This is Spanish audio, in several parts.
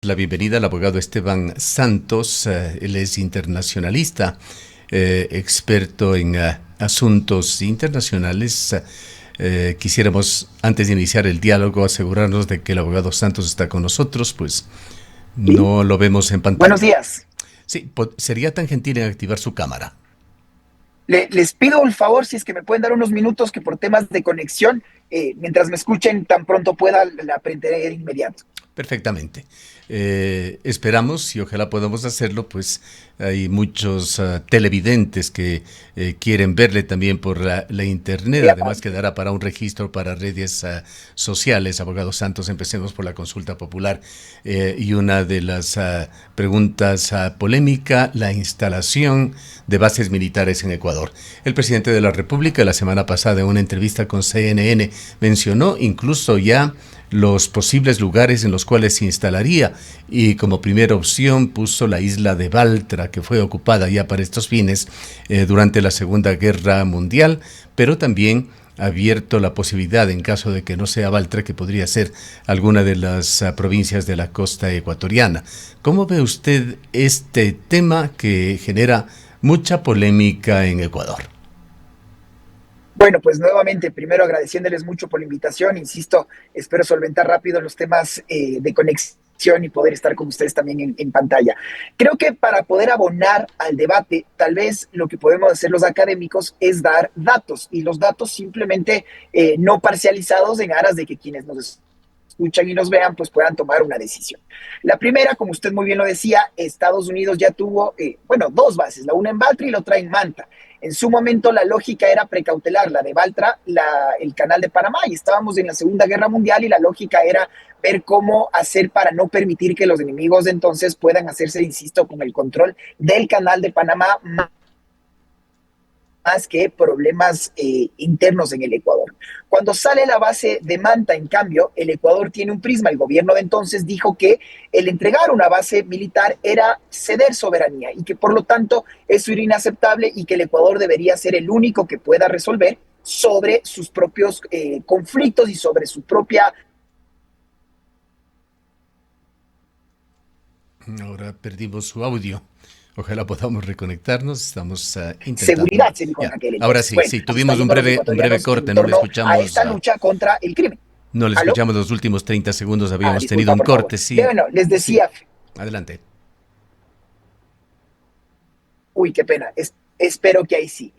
La bienvenida al abogado Esteban Santos. Él es internacionalista, experto en asuntos internacionales. Quisiéramos, antes de iniciar el diálogo, asegurarnos de que el abogado Santos está con nosotros, pues Sí, no lo vemos en buenos pantalla. días. Sí, sería tan gentil en activar su cámara. Les pido un favor si es que me pueden dar unos minutos que por temas de conexión, mientras me escuchen tan pronto pueda, la aprenderé de inmediato. Perfectamente. Esperamos y ojalá podamos hacerlo, pues hay muchos televidentes que quieren verle también por la internet, Muy además amable. quedará para un registro para redes sociales. Abogado Santos, empecemos por la consulta popular y una de las preguntas polémica, la instalación de bases militares en Ecuador. El presidente de la República la semana pasada en una entrevista con CNN mencionó incluso ya los posibles lugares en los cuales se instalaría y como primera opción puso la isla de Baltra, que fue ocupada ya para estos fines durante la Segunda Guerra Mundial, pero también ha abierto la posibilidad, en caso de que no sea Baltra, que podría ser alguna de las provincias de la costa ecuatoriana. ¿Cómo ve usted este tema que genera mucha polémica en Ecuador? Bueno, pues nuevamente, primero agradeciéndoles mucho por la invitación. Insisto, espero solventar rápido los temas de conexión y poder estar con ustedes también en pantalla. Creo que para poder abonar al debate, tal vez lo que podemos hacer los académicos es dar datos y los datos simplemente no parcializados en aras de que quienes nos escuchan y nos vean, pues puedan tomar una decisión. La primera, como usted muy bien lo decía, Estados Unidos ya tuvo, bueno, dos bases, la una en Baltra y la otra en Manta. En su momento la lógica era precautelar, la de Baltra, el canal de Panamá, y estábamos en la Segunda Guerra Mundial y la lógica era ver cómo hacer para no permitir que los enemigos de entonces puedan hacerse, insisto, con el control del canal de Panamá, más que problemas internos en el Ecuador. Cuando sale la base de Manta, en cambio, el Ecuador tiene un prisma. El gobierno de entonces dijo que el entregar una base militar era ceder soberanía y que por lo tanto eso era inaceptable y que el Ecuador debería ser el único que pueda resolver sobre sus propios conflictos y sobre su propia Ahora perdimos su audio. Ojalá podamos reconectarnos. Estamos intentando. seguridad, se dijo en Ya, aquel ahora entonces. sí, Bueno, sí, así tuvimos están yendo los un breve ecuatorianos en corte. No le torno a escuchamos. esta lucha contra el crimen. No le ¿Aló? escuchamos los últimos 30 segundos. Habíamos tenido Disculpa, un por favor. corte, sí. Bueno, les Sí. decía, Adelante. uy, qué pena. Espero que ahí sí.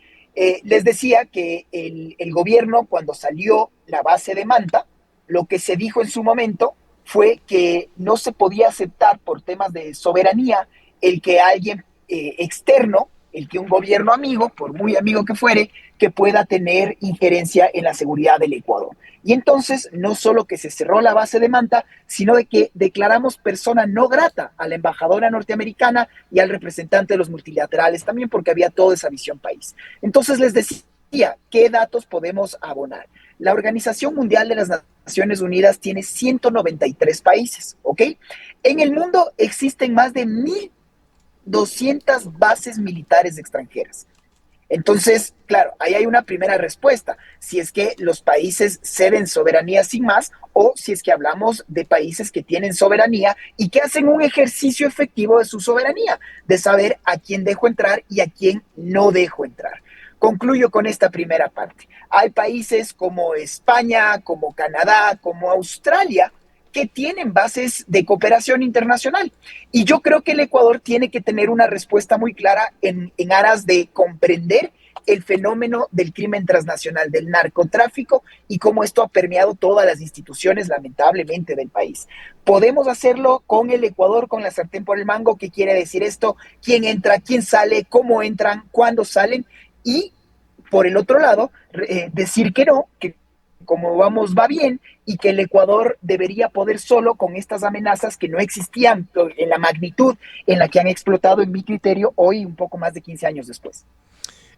Les decía que el gobierno, cuando salió la base de Manta, lo que se dijo en su momento fue que no se podía aceptar por temas de soberanía el que alguien externo, el que un gobierno amigo, por muy amigo que fuere, que pueda tener injerencia en la seguridad del Ecuador. Y entonces, no solo que se cerró la base de Manta, sino de que declaramos persona no grata a la embajadora norteamericana y al representante de los multilaterales también, porque había toda esa visión país. Entonces les decía, ¿qué datos podemos abonar? La Organización Mundial de las Naciones Unidas tiene 193 países, ¿ok? En el mundo existen más de 1.200 bases militares extranjeras. Entonces, claro, ahí hay una primera respuesta, si es que los países ceden soberanía sin más o si es que hablamos de países que tienen soberanía y que hacen un ejercicio efectivo de su soberanía, de saber a quién dejo entrar y a quién no dejo entrar. Concluyo con esta primera parte. Hay países como España, como Canadá, como Australia, que tienen bases de cooperación internacional. Y yo creo que el Ecuador tiene que tener una respuesta muy clara en aras de comprender el fenómeno del crimen transnacional, del narcotráfico y cómo esto ha permeado todas las instituciones, lamentablemente, del país. Podemos hacerlo con el Ecuador, con la sartén por el mango. ¿Qué quiere decir esto? ¿Quién entra? ¿Quién sale? ¿Cómo entran? ¿Cuándo salen? Y por el otro lado, decir que no, que como vamos va bien y que el Ecuador debería poder solo con estas amenazas que no existían en la magnitud en la que han explotado, en mi criterio, hoy un poco más de 15 años después.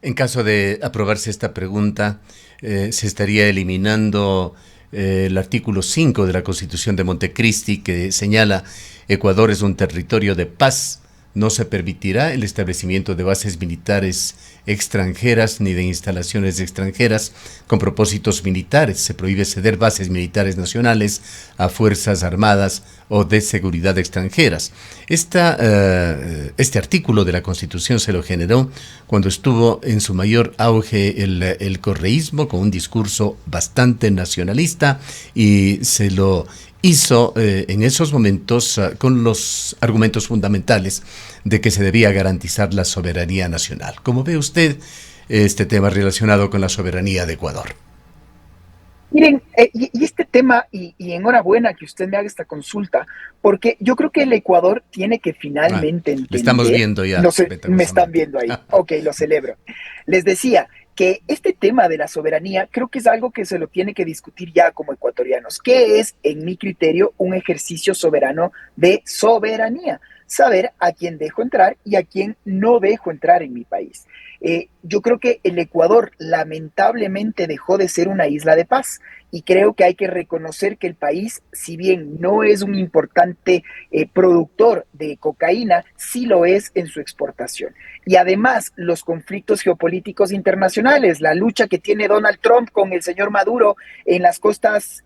En caso de aprobarse esta pregunta, se estaría eliminando el artículo 5 de la Constitución de Montecristi, que señala Ecuador es un territorio de paz, no se permitirá el establecimiento de bases militares extranjeras ni de instalaciones extranjeras con propósitos militares. Se prohíbe ceder bases militares nacionales a fuerzas armadas o de seguridad extranjeras. Este artículo de la Constitución se lo generó cuando estuvo en su mayor auge el correísmo, con un discurso bastante nacionalista, y se lo hizo en esos momentos con los argumentos fundamentales de que se debía garantizar la soberanía nacional. ¿Cómo ve usted este tema relacionado con la soberanía de Ecuador? Miren, y este tema, y enhorabuena que usted me haga esta consulta, porque yo creo que el Ecuador tiene que finalmente Le estamos entender, viendo ya, no sé, me están ventajosamente. viendo ahí, ok, lo celebro. Les decía que este tema de la soberanía creo que es algo que se lo tiene que discutir ya como ecuatorianos. ¿Qué es, en mi criterio, un ejercicio soberano de soberanía? Saber a quién dejo entrar y a quién no dejo entrar en mi país. Yo creo que el Ecuador lamentablemente dejó de ser una isla de paz y creo que hay que reconocer que el país, si bien no es un importante productor de cocaína, sí lo es en su exportación. Y además los conflictos geopolíticos internacionales, la lucha que tiene Donald Trump con el señor Maduro en las costas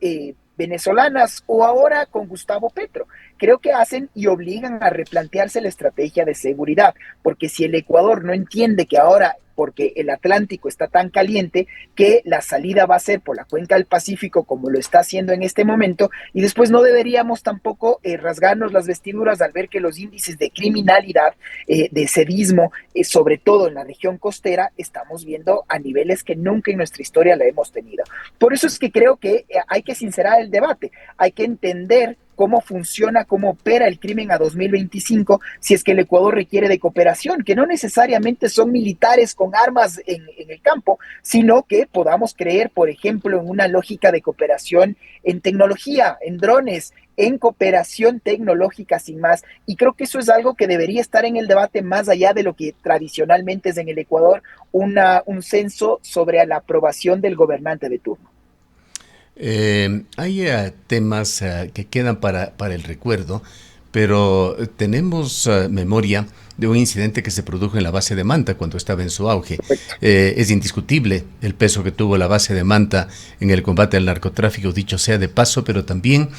venezolanas o ahora con Gustavo Petro, creo que hacen y obligan a replantearse la estrategia de seguridad, porque si el Ecuador no entiende que ahora, porque el Atlántico está tan caliente, que la salida va a ser por la cuenca del Pacífico como lo está haciendo en este momento, y después no deberíamos tampoco rasgarnos las vestiduras al ver que los índices de criminalidad, de sedismo, sobre todo en la región costera, estamos viendo a niveles que nunca en nuestra historia la hemos tenido. Por eso es que creo que hay que sincerar el debate, hay que entender cómo funciona, cómo opera el crimen a 2025, si es que el Ecuador requiere de cooperación, que no necesariamente son militares con armas en el campo, sino que podamos creer, por ejemplo, en una lógica de cooperación en tecnología, en drones, en cooperación tecnológica sin más. Y creo que eso es algo que debería estar en el debate más allá de lo que tradicionalmente es en el Ecuador, un censo sobre la aprobación del gobernante de turno. Hay temas que quedan para el recuerdo, pero tenemos memoria de un incidente que se produjo en la base de Manta cuando estaba en su auge. Correcto. Es indiscutible el peso que tuvo la base de Manta en el combate al narcotráfico, dicho sea de paso, pero también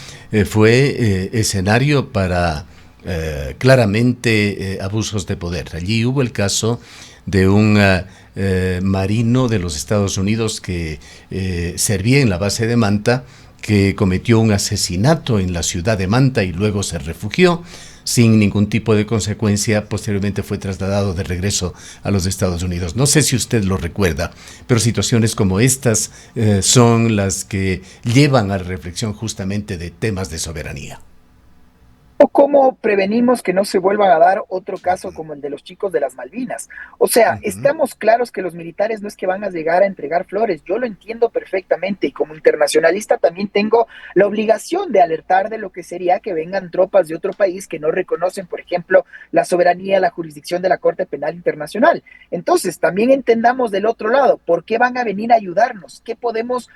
fue escenario para claramente abusos de poder. Allí hubo el caso de un marino de los Estados Unidos que servía en la base de Manta, que cometió un asesinato en la ciudad de Manta y luego se refugió sin ningún tipo de consecuencia. Posteriormente fue trasladado de regreso a los Estados Unidos. No sé si usted lo recuerda, pero situaciones como estas son las que llevan a la reflexión justamente de temas de soberanía. ¿O cómo prevenimos que no se vuelva a dar otro caso como el de los chicos de las Malvinas? O sea, Ujú. estamos claros que los militares no es que van a llegar a entregar flores, yo lo entiendo perfectamente y como internacionalista también tengo la obligación de alertar de lo que sería que vengan tropas de otro país que no reconocen, por ejemplo, la soberanía, la jurisdicción de la Corte Penal Internacional. Entonces, también entendamos del otro lado, ¿por qué van a venir a ayudarnos? ¿Qué podemos,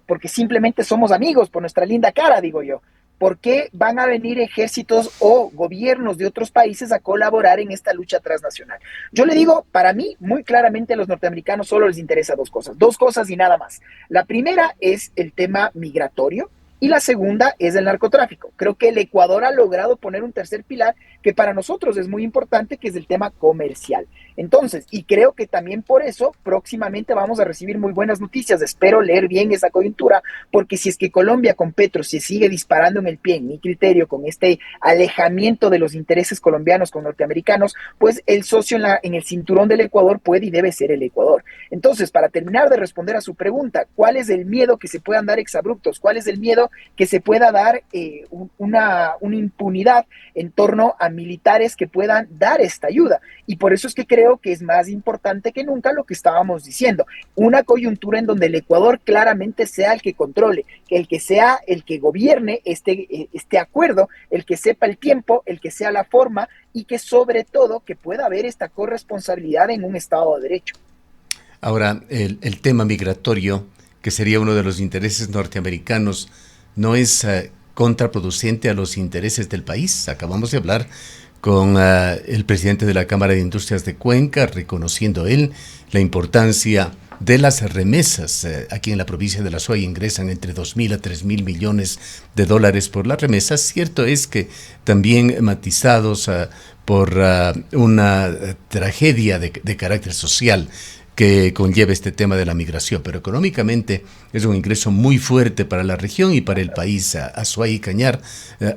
porque simplemente somos amigos, por nuestra linda cara, digo yo? ¿Por qué van a venir ejércitos o gobiernos de otros países a colaborar en esta lucha transnacional? Yo le digo, para mí, muy claramente a los norteamericanos solo les interesa dos cosas y nada más. La primera es el tema migratorio y la segunda es el narcotráfico. Creo que el Ecuador ha logrado poner un tercer pilar que para nosotros es muy importante, que es el tema comercial. Entonces, y creo que también por eso próximamente vamos a recibir muy buenas noticias. Espero leer bien esa coyuntura, porque si es que Colombia con Petro se sigue disparando en el pie, en mi criterio, con este alejamiento de los intereses colombianos con norteamericanos, pues el socio en el cinturón del Ecuador puede y debe ser el Ecuador. Entonces, para terminar de responder a su pregunta, ¿cuál es el miedo que se puedan dar exabruptos? ¿Cuál es el miedo que se pueda dar una impunidad en torno a militares que puedan dar esta ayuda? Y por eso es que creo que es más importante que nunca lo que estábamos diciendo, una coyuntura en donde el Ecuador claramente sea el que controle, el que sea el que gobierne este acuerdo, el que sepa el tiempo, el que sea la forma y que sobre todo que pueda haber esta corresponsabilidad en un Estado de Derecho. Ahora, el tema migratorio, que sería uno de los intereses norteamericanos, ¿no es contraproducente a los intereses del país? Acabamos de hablar con el presidente de la Cámara de Industrias de Cuenca, reconociendo él la importancia de las remesas. Aquí en la provincia de La Suay ingresan entre 2.000 a 3.000 millones de dólares por las remesas. Cierto es que también matizados por una tragedia de carácter social que conlleva este tema de la migración, pero económicamente es un ingreso muy fuerte para la región y para el país. Azuay y Cañar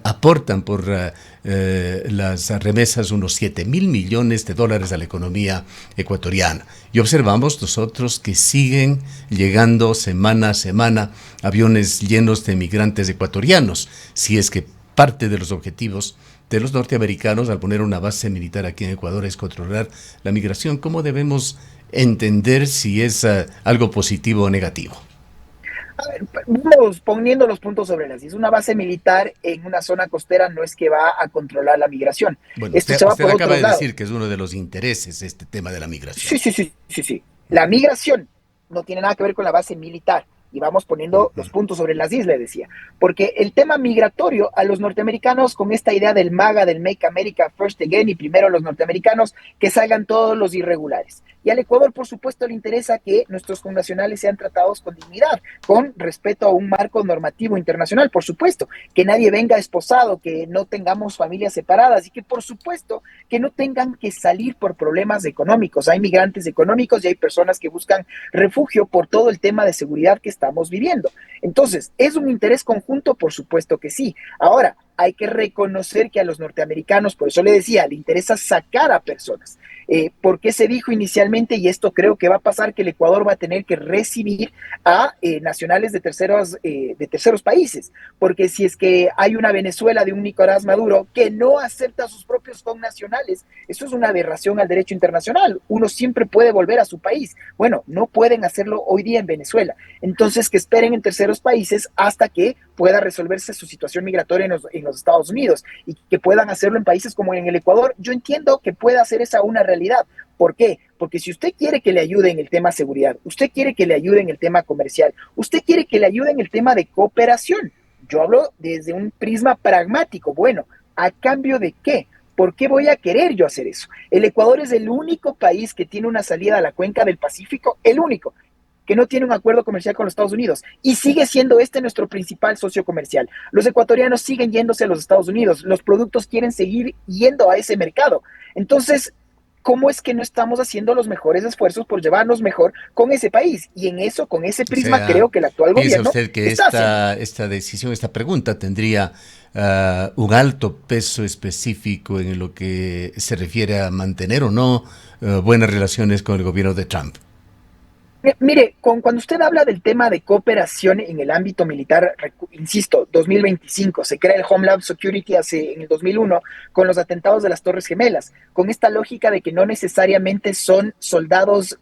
aportan por las remesas unos 7.000 millones de dólares a la economía ecuatoriana. Y observamos nosotros que siguen llegando semana a semana aviones llenos de migrantes ecuatorianos, si es que parte de los objetivos de los norteamericanos al poner una base militar aquí en Ecuador es controlar la migración. ¿Cómo debemos entender si es algo positivo o negativo? A ver, vamos poniendo los puntos sobre las. Si es una base militar en una zona costera, no es que va a controlar la migración. Bueno, Esto usted, se va usted por acaba otros de lados. decir que es uno de los intereses este tema de la Sí, migración. sí, sí, sí, sí. La migración no tiene nada que ver con la base militar. Y vamos poniendo los puntos sobre las islas, decía. Porque el tema migratorio a los norteamericanos, con esta idea del MAGA, del Make America First Again, y primero los norteamericanos, que salgan todos los irregulares. Y al Ecuador, por supuesto, le interesa que nuestros connacionales sean tratados con dignidad, con respeto a un marco normativo internacional, por supuesto, que nadie venga esposado, que no tengamos familias separadas y que, por supuesto, que no tengan que salir por problemas económicos. Hay migrantes económicos y hay personas que buscan refugio por todo el tema de seguridad que estamos viviendo. Entonces, ¿es un interés conjunto? Por supuesto que sí. Ahora, hay que reconocer que a los norteamericanos, por eso le decía, le interesa sacar a personas. Porque se dijo inicialmente, y esto creo que va a pasar, que el Ecuador va a tener que recibir a nacionales de terceros países, porque si es que hay una Venezuela de un Nicolás Maduro que no acepta a sus propios connacionales, eso es una aberración al derecho internacional. Uno siempre puede volver a su país. Bueno, no pueden hacerlo hoy día en Venezuela. Entonces, que esperen en terceros países hasta que pueda resolverse su situación migratoria en los Estados Unidos y que puedan hacerlo en países como en el Ecuador. Yo entiendo que pueda hacer esa una realidad. ¿Por qué? Porque si usted quiere que le ayude en el tema seguridad, usted quiere que le ayude en el tema comercial, usted quiere que le ayude en el tema de cooperación. Yo hablo desde un prisma pragmático. Bueno, ¿a cambio de qué? ¿Por qué voy a querer yo hacer eso? El Ecuador es el único país que tiene una salida a la cuenca del Pacífico, el único que no tiene un acuerdo comercial con los Estados Unidos y sigue siendo este nuestro principal socio comercial. Los ecuatorianos siguen yéndose a los Estados Unidos, los productos quieren seguir yendo a ese mercado. Entonces, ¿cómo es que no estamos haciendo los mejores esfuerzos por llevarnos mejor con ese país? Y en eso, con ese O prisma, sea, creo que el actual ¿piensa gobierno usted que está haciendo. esta decisión, esta pregunta tendría un alto peso específico en lo que se refiere a mantener o no buenas relaciones con el gobierno de Trump? Mire, cuando usted habla del tema de cooperación en el ámbito militar, insisto, 2025, se crea el Homeland Security en el 2001 con los atentados de las Torres Gemelas, con esta lógica de que no necesariamente son soldados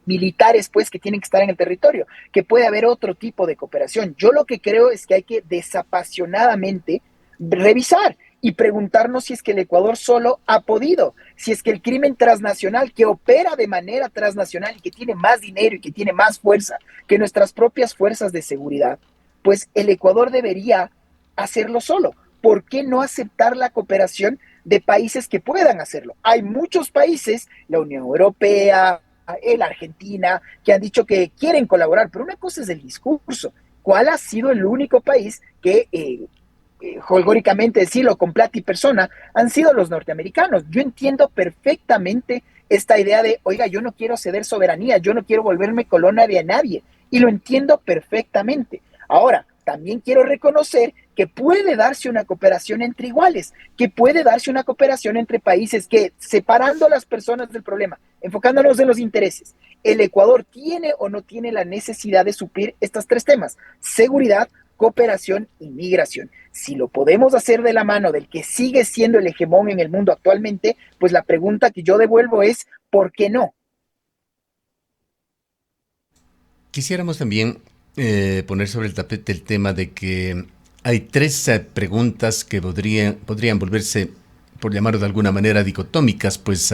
militares, pues, que tienen que estar en el territorio, que puede haber otro tipo de cooperación. Yo lo que creo es que hay que desapasionadamente revisar y preguntarnos si es que el Ecuador solo ha podido, si es que el crimen transnacional que opera de manera transnacional y que tiene más dinero y que tiene más fuerza que nuestras propias fuerzas de seguridad, pues el Ecuador debería hacerlo solo. ¿Por qué no aceptar la cooperación de países que puedan hacerlo? Hay muchos países, la Unión Europea, la Argentina, que han dicho que quieren colaborar, pero una cosa es el discurso. ¿Cuál ha sido el único país que holgóricamente decirlo con plata y persona, han sido los norteamericanos? Yo entiendo perfectamente esta idea de, oiga, yo no quiero ceder soberanía, yo no quiero volverme colonia de nadie, y lo entiendo perfectamente. Ahora, también quiero reconocer que puede darse una cooperación entre iguales, que puede darse una cooperación entre países que, separando a las personas del problema, enfocándonos en los intereses, el Ecuador tiene o no tiene la necesidad de suplir estos tres temas: seguridad, cooperación y migración. Si lo podemos hacer de la mano del que sigue siendo el hegemón en el mundo actualmente, pues la pregunta que yo devuelvo es, ¿por qué no? Quisiéramos también poner sobre el tapete el tema de que hay tres preguntas que podrían volverse, por llamarlo de alguna manera, dicotómicas, pues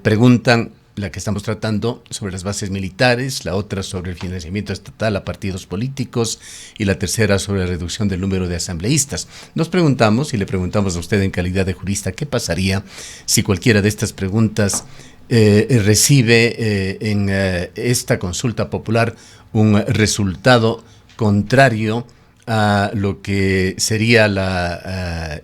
preguntan la que estamos tratando sobre las bases militares, la otra sobre el financiamiento estatal a partidos políticos y la tercera sobre la reducción del número de asambleístas. Nos preguntamos, y le preguntamos a usted en calidad de jurista, ¿qué pasaría si cualquiera de estas preguntas recibe en esta consulta popular un resultado contrario a lo que sería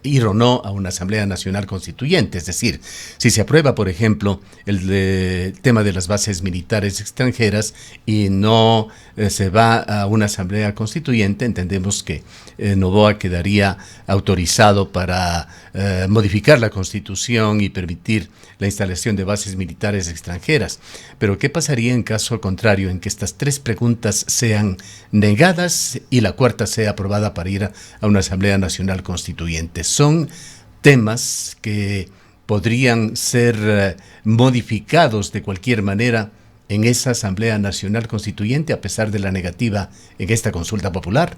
ir o no a una Asamblea Nacional Constituyente? Es decir, si se aprueba, por ejemplo, el tema de las bases militares extranjeras y no se va a una Asamblea Constituyente, entendemos que Noboa quedaría autorizado para modificar la Constitución y permitir la instalación de bases militares extranjeras. Pero ¿qué pasaría en caso contrario, en que estas tres preguntas sean negadas y la cuarta sea aprobada para ir a una Asamblea Nacional Constituyente? Son temas que podrían ser modificados de cualquier manera en esa Asamblea Nacional Constituyente a pesar de la negativa en esta consulta popular.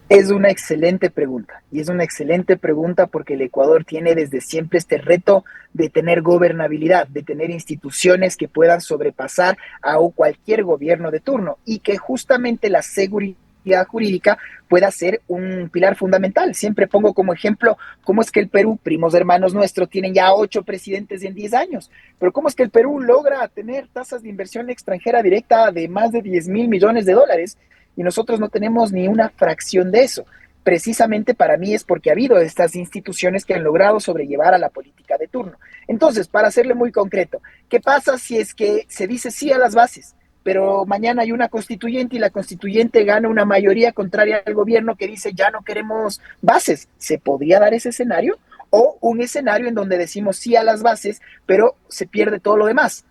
Es una excelente pregunta, y es una excelente pregunta porque el Ecuador tiene desde siempre este reto de tener gobernabilidad, de tener instituciones que puedan sobrepasar a cualquier gobierno de turno, y que justamente la seguridad jurídica pueda ser un pilar fundamental. Siempre pongo como ejemplo cómo es que el Perú, primos hermanos nuestros, tienen ya 8 presidentes en 10 años, pero cómo es que el Perú logra tener tasas de inversión extranjera directa de más de 10.000 millones de dólares y nosotros no tenemos ni una fracción de eso. Precisamente para mí es porque ha habido estas instituciones que han logrado sobrellevar a la política de turno. Entonces, para hacerle muy concreto, ¿qué pasa si es que se dice sí a las bases, pero mañana hay una constituyente y la constituyente gana una mayoría contraria al gobierno que dice ya no queremos bases? ¿Se podría dar ese escenario? O un escenario en donde decimos sí a las bases, pero se pierde todo lo demás.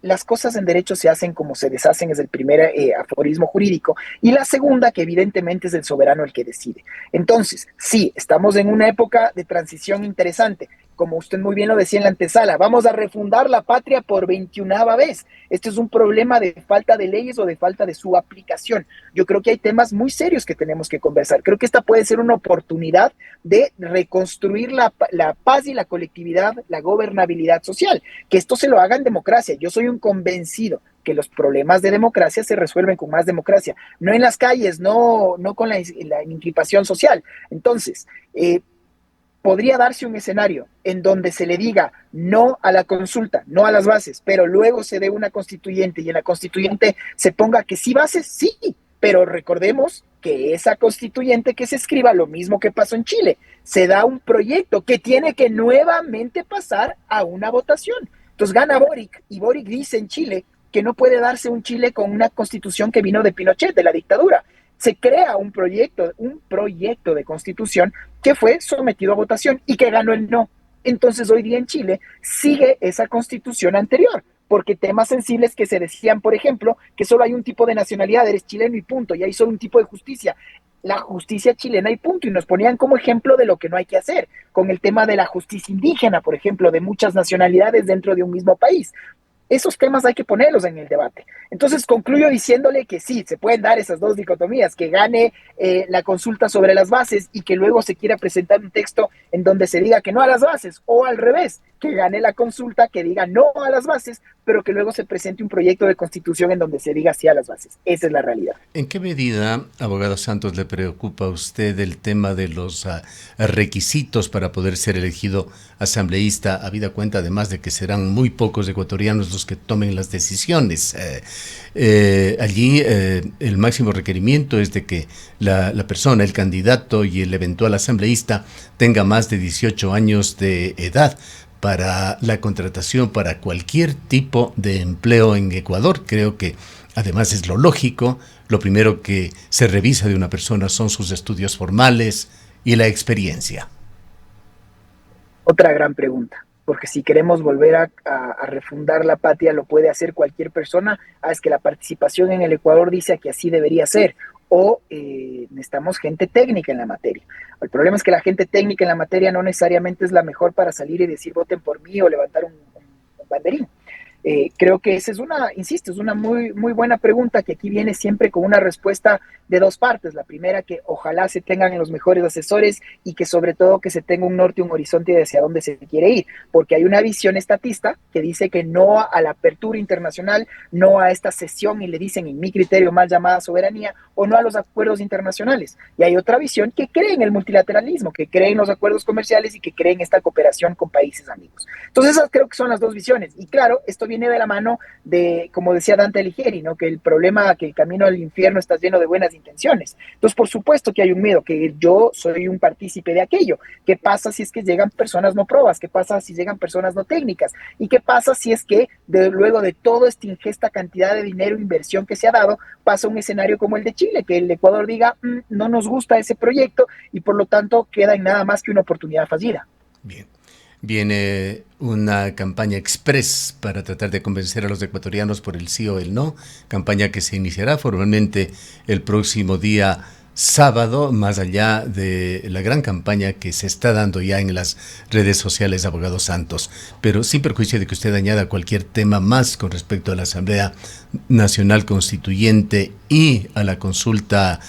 Las cosas en derecho se hacen como se deshacen, es el primer aforismo jurídico, y la segunda, que evidentemente es el soberano el que decide. Entonces, sí, estamos en una época de transición interesante. Como usted muy bien lo decía en la antesala, vamos a refundar la patria por 21ª vez. Este es un problema de falta de leyes o de falta de su aplicación. Yo creo que hay temas muy serios que tenemos que conversar. Creo que esta puede ser una oportunidad de reconstruir la paz y la colectividad, la gobernabilidad social. Que esto se lo haga en democracia. Yo soy un convencido que los problemas de democracia se resuelven con más democracia, no en las calles, no con la incripación social. Entonces, podría darse un escenario en donde se le diga no a la consulta, no a las bases, pero luego se dé una constituyente y en la constituyente se ponga que sí bases, sí, pero recordemos que esa constituyente que se escriba, lo mismo que pasó en Chile, se da un proyecto que tiene que nuevamente pasar a una votación. Entonces gana Boric, y Boric dice en Chile que no puede darse un Chile con una constitución que vino de Pinochet, de la dictadura. Se crea un proyecto de constitución que fue sometido a votación y que ganó el no. Entonces hoy día en Chile sigue esa constitución anterior, porque temas sensibles que se decían, por ejemplo, que solo hay un tipo de nacionalidad, eres chileno y punto, y hay solo un tipo de justicia, la justicia chilena y punto, y nos ponían como ejemplo de lo que no hay que hacer, con el tema de la justicia indígena, por ejemplo, de muchas nacionalidades dentro de un mismo país. Esos temas hay que ponerlos en el debate. Entonces concluyo diciéndole que sí, se pueden dar esas dos dicotomías, que gane la consulta sobre las bases y que luego se quiera presentar un texto en donde se diga que no a las bases, o al revés, que gane la consulta que diga no a las bases, pero que luego se presente un proyecto de constitución en donde se diga sí a las bases. Esa es la realidad. ¿En qué medida, abogado Santos, le preocupa a usted el tema de los requisitos para poder ser elegido asambleísta, habida cuenta además de que serán muy pocos ecuatorianos los que tomen las decisiones? Allí el máximo requerimiento es de que la persona, el candidato y el eventual asambleísta tenga más de 18 años de edad para la contratación para cualquier tipo de empleo en Ecuador. Creo que además es lo lógico. Lo primero que se revisa de una persona son sus estudios formales y la experiencia. Otra gran pregunta, porque si queremos volver a refundar la patria, lo puede hacer cualquier persona. Es que la participación en el Ecuador dice que así debería ser, o necesitamos gente técnica en la materia. El problema es que la gente técnica en la materia no necesariamente es la mejor para salir y decir voten por mí o levantar un banderín. Creo que esa es insisto, es una muy, muy buena pregunta que aquí viene siempre con una respuesta de dos partes. La primera, que ojalá se tengan los mejores asesores y que sobre todo que se tenga un norte, un horizonte de hacia dónde se quiere ir, porque hay una visión estatista que dice que no a la apertura internacional, no a esta cesión, y le dicen en mi criterio mal llamada soberanía, o no a los acuerdos internacionales. Y hay otra visión que cree en el multilateralismo, que cree en los acuerdos comerciales y que cree en esta cooperación con países amigos. Entonces esas creo que son las dos visiones. Y claro, esto viene de la mano de, como decía Dante Alighieri, ¿no? Que el problema, que el camino al infierno está lleno de buenas intenciones. Entonces, por supuesto que hay un miedo, que yo soy un partícipe de aquello. ¿Qué pasa si es que llegan personas no probas? ¿Qué pasa si llegan personas no técnicas? ¿Y qué pasa si es que luego de toda esta ingesta cantidad de dinero e inversión que se ha dado, pasa un escenario como el de Chile, que el Ecuador diga, no nos gusta ese proyecto y por lo tanto queda en nada más que una oportunidad fallida? Bien. Viene una campaña express para tratar de convencer a los ecuatorianos por el sí o el no, campaña que se iniciará formalmente el próximo día sábado, más allá de la gran campaña que se está dando ya en las redes sociales, abogado Santos, pero sin perjuicio de que usted añada cualquier tema más con respecto a la Asamblea Nacional Constituyente y a la consulta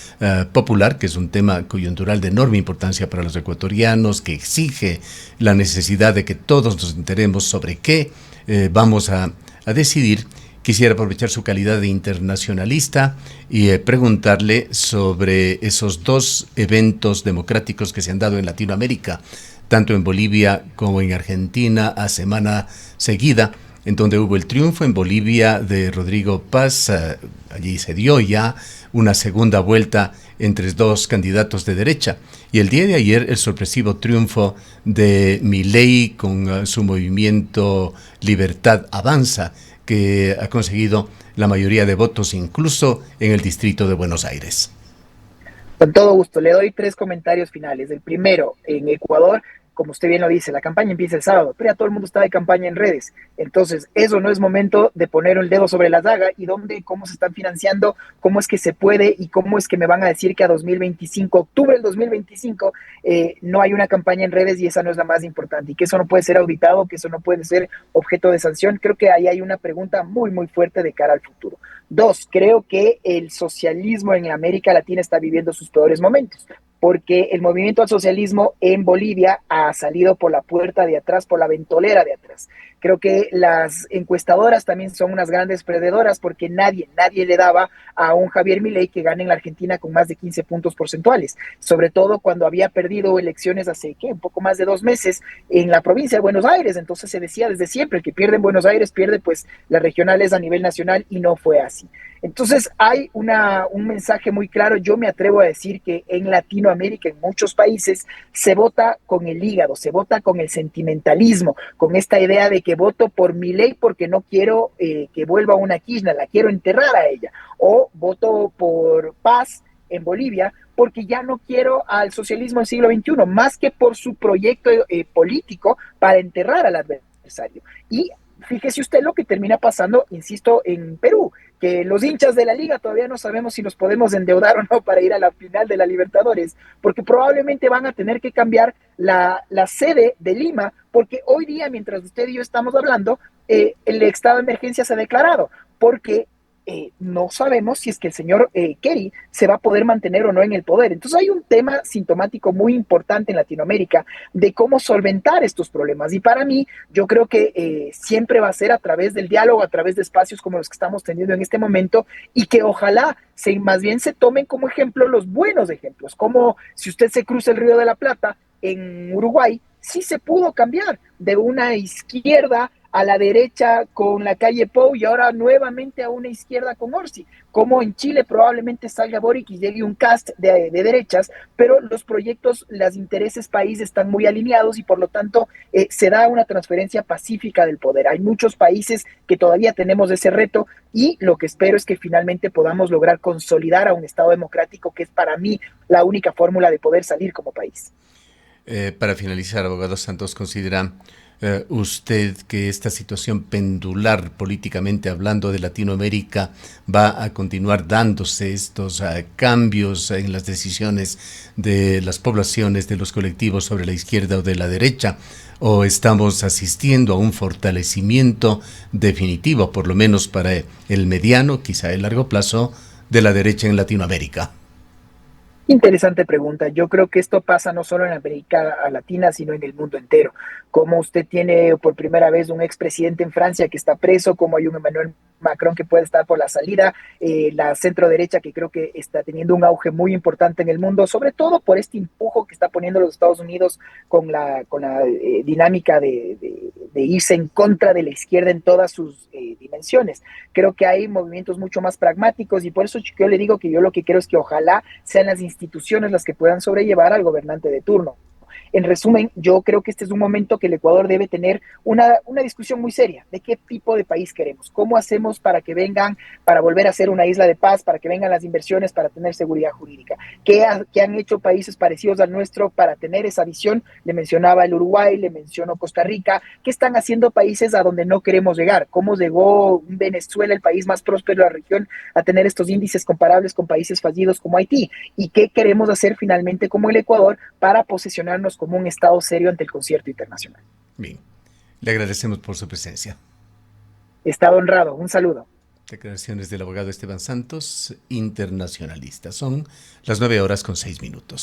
popular, que es un tema coyuntural de enorme importancia para los ecuatorianos, que exige la necesidad de que todos nos enteremos sobre qué vamos a decidir. Quisiera aprovechar su calidad de internacionalista y preguntarle sobre esos dos eventos democráticos que se han dado en Latinoamérica, tanto en Bolivia como en Argentina, a semana seguida, en donde hubo el triunfo en Bolivia de Rodrigo Paz. Allí se dio ya una segunda vuelta entre dos candidatos de derecha. Y el día de ayer el sorpresivo triunfo de Milei con su movimiento Libertad Avanza, que ha conseguido la mayoría de votos incluso en el distrito de Buenos Aires. Con todo gusto, le doy tres comentarios finales. El primero, en Ecuador, como usted bien lo dice, la campaña empieza el sábado, pero ya todo el mundo está de campaña en redes. Entonces, eso no es momento de poner el dedo sobre la daga y dónde, cómo se están financiando, cómo es que se puede y cómo es que me van a decir que a 2025, octubre del 2025, no hay una campaña en redes y esa no es la más importante y que eso no puede ser auditado, que eso no puede ser objeto de sanción. Creo que ahí hay una pregunta muy, muy fuerte de cara al futuro. Dos, creo que el socialismo en América Latina está viviendo sus peores momentos, porque el movimiento al socialismo en Bolivia ha salido por la puerta de atrás, por la ventolera de atrás. Creo que las encuestadoras también son unas grandes perdedoras porque nadie le daba a un Javier Milei que gane en la Argentina con más de 15 puntos porcentuales, sobre todo cuando había perdido elecciones hace, ¿qué?, un poco más de 2 meses en la provincia de Buenos Aires. Entonces se decía desde siempre, el que pierde en Buenos Aires pierde pues las regionales a nivel nacional y no fue así. Entonces hay un mensaje muy claro. Yo me atrevo a decir que en Latinoamérica, en muchos países, se vota con el hígado, se vota con el sentimentalismo, con esta idea de que voto por mi ley porque no quiero que vuelva una Kirchner, la quiero enterrar a ella, o voto por Paz en Bolivia porque ya no quiero al socialismo del siglo XXI, más que por su proyecto político para enterrar al adversario. Y fíjese usted lo que termina pasando, insisto, en Perú, que los hinchas de la liga todavía no sabemos si nos podemos endeudar o no para ir a la final de la Libertadores, porque probablemente van a tener que cambiar la sede de Lima, porque hoy día, mientras usted y yo estamos hablando, el estado de emergencia se ha declarado, porque no sabemos si es que el señor Kerry se va a poder mantener o no en el poder. Entonces hay un tema sintomático muy importante en Latinoamérica de cómo solventar estos problemas. Y para mí, yo creo que siempre va a ser a través del diálogo, a través de espacios como los que estamos teniendo en este momento, y que ojalá más bien se tomen como ejemplo los buenos ejemplos, como si usted se cruza el Río de la Plata en Uruguay, sí se pudo cambiar de una izquierda a la derecha con la calle Pou y ahora nuevamente a una izquierda con Orsi. Como en Chile probablemente salga Boric y llegue un cast de derechas, pero los proyectos, los intereses país están muy alineados y por lo tanto se da una transferencia pacífica del poder. Hay muchos países que todavía tenemos ese reto y lo que espero es que finalmente podamos lograr consolidar a un Estado democrático, que es para mí la única fórmula de poder salir como país. Para finalizar, abogado Santos, ¿considera usted que esta situación pendular políticamente hablando de Latinoamérica va a continuar dándose estos cambios en las decisiones de las poblaciones, de los colectivos sobre la izquierda o de la derecha? ¿O estamos asistiendo a un fortalecimiento definitivo, por lo menos para el mediano, quizá el largo plazo, de la derecha en Latinoamérica? Interesante pregunta. Yo creo que esto pasa no solo en América Latina, sino en el mundo entero. Como usted tiene por primera vez un expresidente en Francia que está preso, como hay un Emmanuel Macron que puede estar por la salida, la centro derecha que creo que está teniendo un auge muy importante en el mundo, sobre todo por este empujo que está poniendo los Estados Unidos con la dinámica de irse en contra de la izquierda en todas sus dimensiones. Creo que hay movimientos mucho más pragmáticos y por eso yo le digo que yo lo que quiero es que ojalá sean las instituciones las que puedan sobrellevar al gobernante de turno. En resumen, yo creo que este es un momento que el Ecuador debe tener una discusión muy seria de qué tipo de país queremos, cómo hacemos para que vengan, para volver a ser una isla de paz, para que vengan las inversiones, para tener seguridad jurídica. ¿Qué han hecho países parecidos al nuestro para tener esa visión? Le mencionaba el Uruguay, le menciono Costa Rica. ¿Qué están haciendo países a donde no queremos llegar? ¿Cómo llegó Venezuela, el país más próspero de la región, a tener estos índices comparables con países fallidos como Haití? ¿Y qué queremos hacer finalmente como el Ecuador para posesionarnos como un Estado serio ante el concierto internacional? Bien, le agradecemos por su presencia. Estado honrado, un saludo. Declaraciones del abogado Esteban Santos, internacionalista. Son las 9:06 minutos.